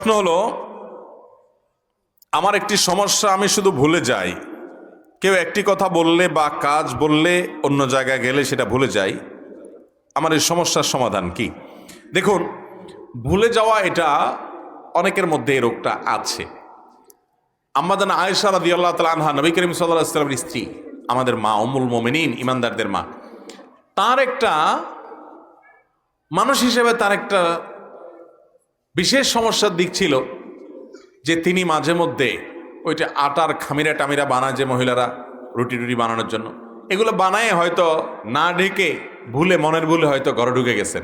প্রশ্ন হলো, আমার একটি সমস্যা, আমি শুধু ভুলে যাই। কেউ একটি কথা বললে বা কাজ বললে অন্য জায়গায় গেলে সেটা ভুলে যাই। আমার এই সমস্যার সমাধান কি? দেখুন, ভুলে যাওয়া এটা অনেকের মধ্যে এই রোগটা আছে। আম্মাজান আয়েশা রাদিয়াল্লাহু তাআলা আনহা, নবী করিম সাল্লাল্লাহু আলাইহি ওয়াসাল্লামের স্ত্রী, আমাদের মা, উম্মুল মুমিনিন, ইমানদারদের মা। তার একটা মানুষ হিসেবে তার একটা বিশেষ সমস্যার দিক ছিল যে তিনি মাঝে মধ্যে ওইটা আটার খামিরা টামিরা বানায়, যে মহিলারা রুটি টুটি বানানোর জন্য, এগুলো বানায় হয়তো না ঢেকে ভুলে, মনের ভুলে হয়তো ঘরে ঢুকে গেছেন।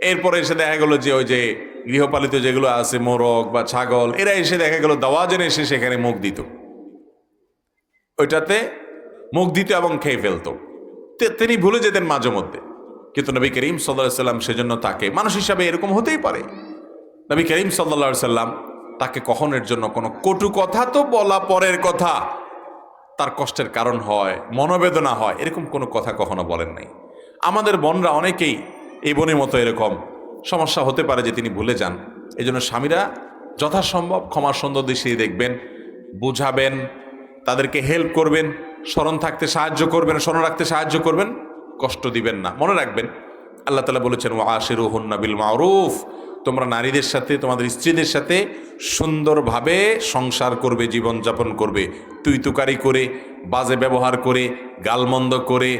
এরপরে এসে দেখা গেল যে ওই যে গৃহপালিত যেগুলো আছে, মোরগ বা ছাগল, এরা এসে দেখা গেল দাওয়াজেনে এসে সেখানে মুখ দিত, ওইটাতে মুখ দিত এবং খেয়ে ফেলতো। তিনি ভুলে যেতেন মাঝে মধ্যে। কিন্তু নবী করিম সাল্লাল্লাহু আলাইহি সাল্লাম সেজন্য তাকে, মানুষ হিসাবে এরকম হতেই পারে, নবী করিম সাল্লাল্লাহু আলাইহি সাল্লাম তাকে কখনের জন্য কোনো কটু কথা, তো বলা পরের কথা, তার কষ্টের কারণ হয়, মনোবেদনা হয়, এরকম কোনো কথা কখনো বলেন নাই। আমাদের বোনরা অনেকেই এই বোনের মতো এরকম সমস্যা হতে পারে যে তিনি ভুলে যান। এই জন্য স্বামীরা যথাসম্ভব ক্ষমার সুন্দর দৃষ্টি দেখবেন, বুঝাবেন, তাদেরকে হেল্প করবেন, স্মরণ থাকতে সাহায্য করবেন, স্মরণ রাখতে সাহায্য করবেন, কষ্ট দিবেন না। মনে রাখবেন, আল্লাহ তাআলা বলেছেন, ওয়া আশিরুহুন্না বিল মারুফ, তোমরা নারীদের সাথে, তোমাদের স্ত্রীদের সাথে সুন্দরভাবে সংসার করবে, জীবনযাপন করবে। তুই তুকারি করে, বাজে ব্যবহার করে, গালমন্দ করে,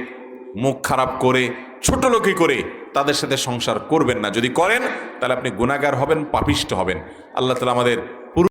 মুখ খারাপ করে, ছোট লোকি করে তাদের সাথে সংসার করবেন না। যদি করেন তাহলে আপনি গুনাহগার হবেন, পাপিষ্ঠ হবেন। আল্লাহ তাআলা আমাদের